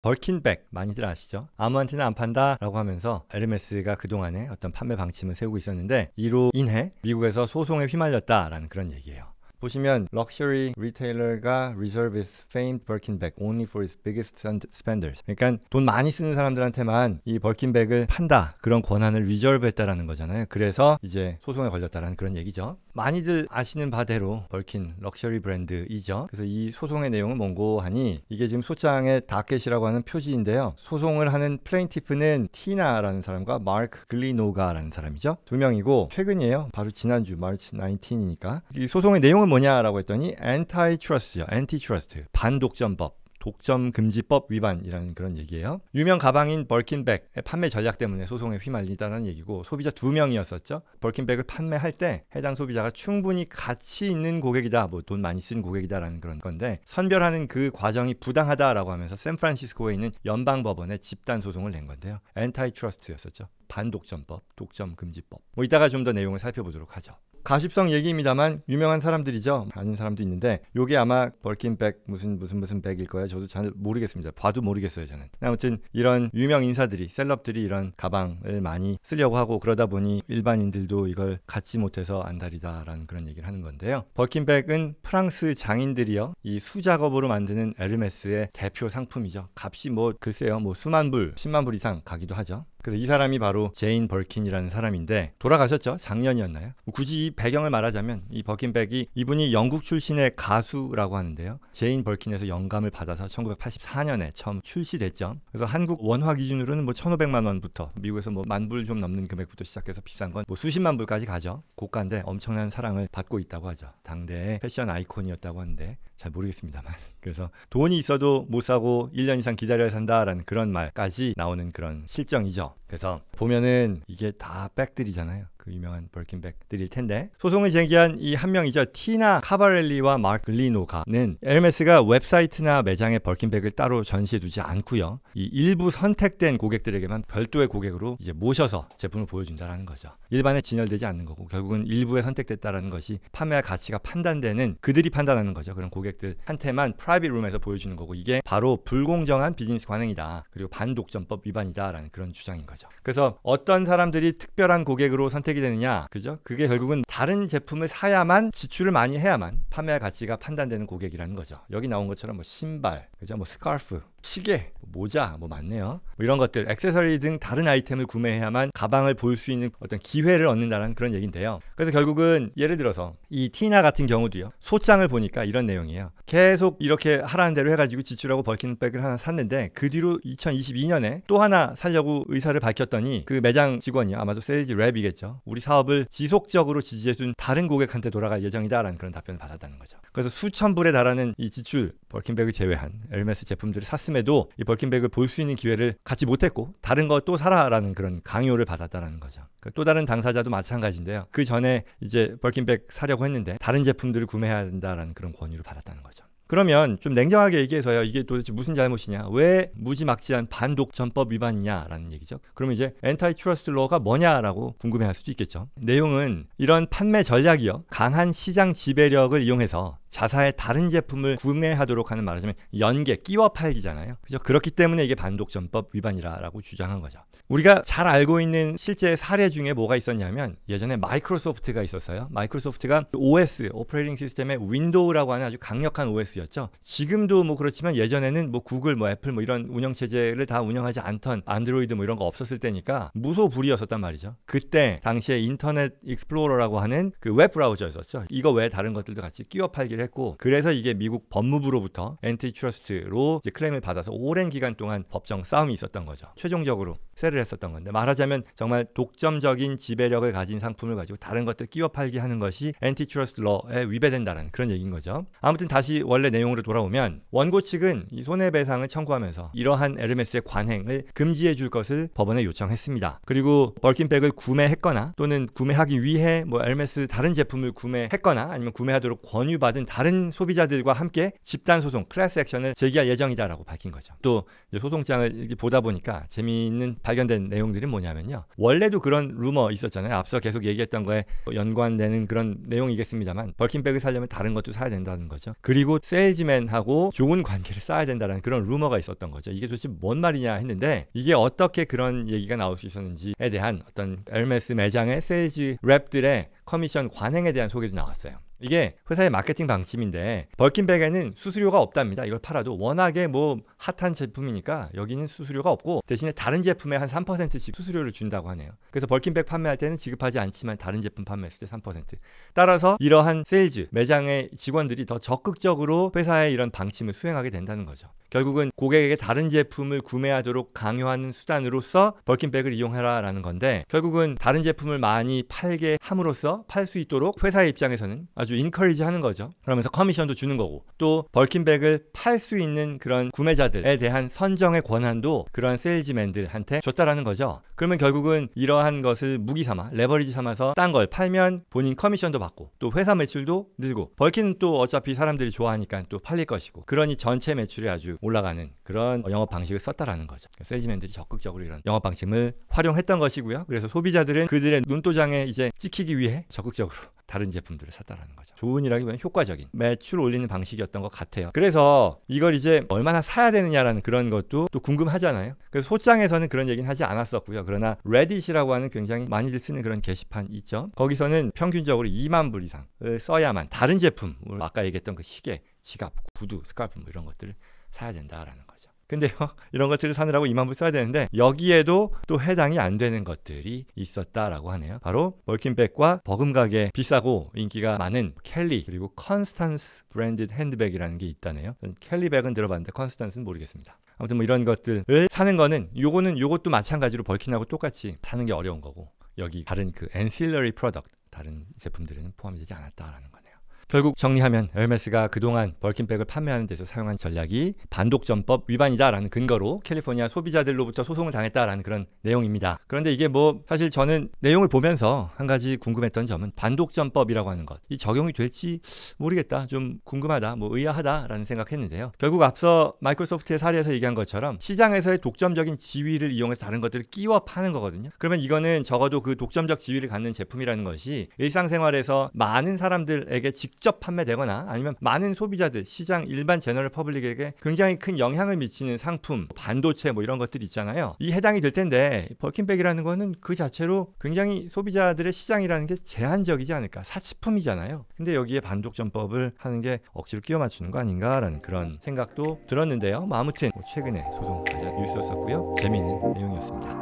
벌킨백 많이들 아시죠? 아무한테나 안 판다라고 하면서 에르메스가 그동안에 어떤 판매 방침을 세우고 있었는데 이로 인해 미국에서 소송에 휘말렸다라는 그런 얘기예요. 보시면 럭셔리 리테일러가 reserve its famed Birkin bag only for its biggest spenders. 그러니까 돈 많이 쓰는 사람들한테만 이 벌킨백을 판다, 그런 권한을 리저브했다라는 거잖아요. 그래서 이제 소송에 걸렸다라는 그런 얘기죠. 많이들 아시는 바대로 벌킨 럭셔리 브랜드이죠. 그래서 이 소송의 내용은 뭔고 하니 이게 지금 소장의 다켓이라고 하는 표지인데요. 소송을 하는 플레인티프는 티나라는 사람과 마크 글리노가라는 사람이죠. 두 명이고 최근이에요. 바로 지난주 마치 19이니까. 이 소송의 내용은 뭐냐라고 했더니 엔티트러스트요. 엔티트러스트. 반독점법. 독점금지법 위반이라는 그런 얘기예요. 유명 가방인 벌킨백의 판매 전략 때문에 소송에 휘말리다는 얘기고, 소비자 2명이었었죠. 벌킨백을 판매할 때 해당 소비자가 충분히 가치 있는 고객이다, 뭐 돈 많이 쓴 고객이다라는 그런 건데, 선별하는 그 과정이 부당하다라고 하면서 샌프란시스코에 있는 연방법원에 집단 소송을 낸 건데요. 엔타이트러스트였었죠. 반독점법, 독점금지법. 뭐 이따가 좀 더 내용을 살펴보도록 하죠. 가십성 얘기입니다만 유명한 사람들이죠. 아는 사람도 있는데 요게 아마 벌킨백 무슨 백일 거예요. 저도 잘 모르겠습니다. 봐도 모르겠어요, 저는. 아무튼 이런 유명 인사들이, 셀럽들이 이런 가방을 많이 쓰려고 하고, 그러다 보니 일반인들도 이걸 갖지 못해서 안달이다라는 그런 얘기를 하는 건데요. 벌킨백은 프랑스 장인들이요, 이 수작업으로 만드는 에르메스의 대표 상품이죠. 값이 뭐 글쎄요, 뭐 수만 불, 10만 불 이상 가기도 하죠. 그래서 이 사람이 바로 제인 벌킨이라는 사람인데 돌아가셨죠? 작년이었나요? 굳이 이 배경을 말하자면 이 벌킨백이, 이분이 영국 출신의 가수라고 하는데요. 제인 벌킨에서 영감을 받아서 1984년에 처음 출시됐죠. 그래서 한국 원화 기준으로는 뭐 1,500만 원부터, 미국에서 뭐 만 불 좀 넘는 금액부터 시작해서 비싼 건 뭐 수십만 불까지 가죠. 고가인데 엄청난 사랑을 받고 있다고 하죠. 당대의 패션 아이콘이었다고 하는데 잘 모르겠습니다만. 그래서 돈이 있어도 못 사고 1년 이상 기다려야 산다라는 그런 말까지 나오는 그런 실정이죠. 그래서 보면은 이게 다 백들이잖아요. 그 유명한 벌킨백들일 텐데, 소송을 제기한 이 한 명이죠. 티나 카바렐리와 마크 글리노가는 에르메스가 웹사이트나 매장에 벌킨백을 따로 전시해두지 않고요, 이 일부 선택된 고객들에게만 별도의 고객으로 이제 모셔서 제품을 보여준다라는 거죠. 일반에 진열되지 않는 거고, 결국은 일부에 선택됐다라는 것이 판매할 가치가 판단되는, 그들이 판단하는 거죠. 그런 고객들한테만 프라이빗 룸에서 보여주는 거고, 이게 바로 불공정한 비즈니스 관행이다, 그리고 반독점법 위반이다라는 그런 주장인 거죠. 그래서 어떤 사람들이 특별한 고객으로 선택이 되느냐, 그죠? 그게 결국은 다른 제품을 사야만, 지출을 많이 해야만 판매할 가치가 판단되는 고객이라는 거죠. 여기 나온 것처럼 뭐 신발, 그죠? 뭐 스카프, 시계, 모자, 뭐 많네요. 뭐 이런 것들, 액세서리 등 다른 아이템을 구매해야만 가방을 볼 수 있는 어떤 기회를 얻는다는 그런 얘기인데요. 그래서 결국은 예를 들어서 이 티나 같은 경우도요, 소장을 보니까 이런 내용이에요. 계속 이렇게 하라는 대로 해가지고 지출하고 벌킨백을 하나 샀는데, 그 뒤로 2022년에 또 하나 사려고 의사를 밝혔더니 그 매장 직원이, 아마도 세일즈 랩이겠죠, 우리 사업을 지속적으로 지지해준 다른 고객한테 돌아갈 예정이다라는 그런 답변을 받았다는 거죠. 그래서 수천 불에 달하는 이 지출, 벌킨백을 제외한 에르메스 제품들을 샀음에도 이 벌킨백을 볼 수 있는 기회를 갖지 못했고, 다른 거 또 사라라는 그런 강요를 받았다는 거죠. 또 다른 당사자도 마찬가지인데요. 그 전에 이제 벌킨백 사려고 했는데 다른 제품들을 구매해야 된다라는 그런 권유를 받았다는 거죠. 그러면 좀 냉정하게 얘기해서요, 이게 도대체 무슨 잘못이냐, 왜 무지막지한 반독점법 위반이냐라는 얘기죠. 그러면 이제 엔타이트러스트 로가 뭐냐라고 궁금해할 수도 있겠죠. 내용은 이런 판매 전략이요, 강한 시장 지배력을 이용해서 자사의 다른 제품을 구매하도록 하는, 말하자면 연계, 끼워 팔기잖아요. 그죠? 그렇기 때문에 이게 반독점법 위반이라고 주장한 거죠. 우리가 잘 알고 있는 실제 사례 중에 뭐가 있었냐면, 예전에 마이크로소프트가 있었어요. 마이크로소프트가 OS, 오퍼레이팅 시스템의 윈도우라고 하는 아주 강력한 OS였죠. 지금도 뭐 그렇지만 예전에는 뭐 구글, 뭐 애플, 뭐 이런 운영체제를 다 운영하지 않던 안드로이드 뭐 이런 거 없었을 때니까 무소불위였었단 말이죠. 그때 당시에 인터넷 익스플로러라고 하는 그 웹 브라우저였었죠. 이거 외에 다른 것들도 같이 끼워 팔기를 했고, 그래서 이게 미국 법무부로부터 엔티트러스트로 이제 클레임을 받아서 오랜 기간 동안 법정 싸움이 있었던 거죠. 최종적으로 세를 했었던 건데, 말하자면 정말 독점적인 지배력을 가진 상품을 가지고 다른 것들 끼워 팔기 하는 것이 엔티트러스트 러에 위배된다는 그런 얘기인 거죠. 아무튼 다시 원래 내용으로 돌아오면, 원고 측은 이 손해배상을 청구하면서 이러한 에르메스의 관행을 금지해 줄 것을 법원에 요청했습니다. 그리고 벌킨백을 구매했거나 또는 구매하기 위해 뭐 에르메스 다른 제품을 구매했거나 아니면 구매하도록 권유받은 다른 소비자들과 함께 집단 소송 클래스 액션을 제기할 예정이다라고 밝힌 거죠. 또 소송장을 보다 보니까 재미있는 발견된 내용들이 뭐냐면요. 원래도 그런 루머 있었잖아요. 앞서 계속 얘기했던 거에 연관되는 그런 내용이겠습니다만 벌킨백을 사려면 다른 것도 사야 된다는 거죠. 그리고 세일즈맨하고 좋은 관계를 쌓아야 된다는 그런 루머가 있었던 거죠. 이게 도대체 뭔 말이냐 했는데 이게 어떻게 그런 얘기가 나올 수 있었는지에 대한 어떤 에르메스 매장의 세일즈 랩들의 커미션 관행에 대한 소개도 나왔어요. 이게 회사의 마케팅 방침인데 벌킨백에는 수수료가 없답니다. 이걸 팔아도 워낙에 뭐 핫한 제품이니까 여기는 수수료가 없고 대신에 다른 제품에 한 3%씩 수수료를 준다고 하네요. 그래서 벌킨백 판매할 때는 지급하지 않지만 다른 제품 판매했을 때 3%. 따라서 이러한 세일즈 매장의 직원들이 더 적극적으로 회사의 이런 방침을 수행하게 된다는 거죠. 결국은 고객에게 다른 제품을 구매하도록 강요하는 수단으로서 벌킨백을 이용해라라는 건데 결국은 다른 제품을 많이 팔게 함으로써 팔 수 있도록 회사의 입장에서는 아주 인커리지 하는 거죠. 그러면서 커미션도 주는 거고 또 벌킨백을 팔 수 있는 그런 구매자들에 대한 선정의 권한도 그런 세일즈맨들한테 줬다라는 거죠. 그러면 결국은 이러한 것을 무기 삼아 레버리지 삼아서 딴 걸 팔면 본인 커미션도 받고 또 회사 매출도 늘고 벌킨은 또 어차피 사람들이 좋아하니까 또 팔릴 것이고 그러니 전체 매출이 아주 올라가는 그런 영업 방식을 썼다라는 거죠. 세일즈맨들이 적극적으로 이런 영업 방식을 활용했던 것이고요. 그래서 소비자들은 그들의 눈도장에 이제 찍히기 위해 적극적으로 다른 제품들을 샀다라는 거죠. 좋은 일하기보다는 효과적인 매출 올리는 방식이었던 것 같아요. 그래서 이걸 이제 얼마나 사야 되느냐라는 그런 것도 또 궁금하잖아요. 그래서 소장에서는 그런 얘기는 하지 않았었고요. 그러나 레딧이라고 하는 굉장히 많이들 쓰는 그런 게시판 있죠. 거기서는 평균적으로 2만 불 이상을 써야만 다른 제품, 아까 얘기했던 그 시계, 지갑, 구두, 스카프 뭐 이런 것들을 사야 된다라는 거죠. 근데요, 이런 것들을 사느라고 2만 불 써야 되는데 여기에도 또 해당이 안 되는 것들이 있었다라고 하네요. 바로 벌킨백과 버금가게 비싸고 인기가 많은 켈리 그리고 컨스탄스 브랜디드 핸드백이라는 게 있다네요. 켈리백은 들어봤는데 컨스탄스는 모르겠습니다. 아무튼 뭐 이런 것들을 사는 거는 요것도 마찬가지로 벌킨하고 똑같이 사는 게 어려운 거고 여기 다른 그 엔실러리 프로덕트 다른 제품들에는 포함이 되지 않았다라는 거네요. 결국 정리하면 에르메스가 그동안 벌킨백을 판매하는 데서 사용한 전략이 반독점법 위반이다라는 근거로 캘리포니아 소비자들로부터 소송을 당했다라는 그런 내용입니다. 그런데 이게 뭐 사실 저는 내용을 보면서 한 가지 궁금했던 점은 반독점법이라고 하는 것, 이 적용이 될지 모르겠다, 좀 궁금하다, 뭐 의아하다라는 생각했는데요. 결국 앞서 마이크로소프트의 사례에서 얘기한 것처럼 시장에서의 독점적인 지위를 이용해서 다른 것들을 끼워 파는 거거든요. 그러면 이거는 적어도 그 독점적 지위를 갖는 제품이라는 것이 일상생활에서 많은 사람들에게 직접 판매되거나 아니면 많은 소비자들, 시장 일반 제너럴 퍼블릭에게 굉장히 큰 영향을 미치는 상품, 반도체 뭐 이런 것들이 있잖아요. 이 해당이 될 텐데 벌킨백이라는 거는 그 자체로 굉장히 소비자들의 시장이라는 게 제한적이지 않을까, 사치품이잖아요. 근데 여기에 반독점법을 하는 게 억지로 끼워 맞추는 거 아닌가라는 그런 생각도 들었는데요. 뭐 아무튼 최근에 소송 관련 뉴스였었고요. 재미있는 내용이었습니다.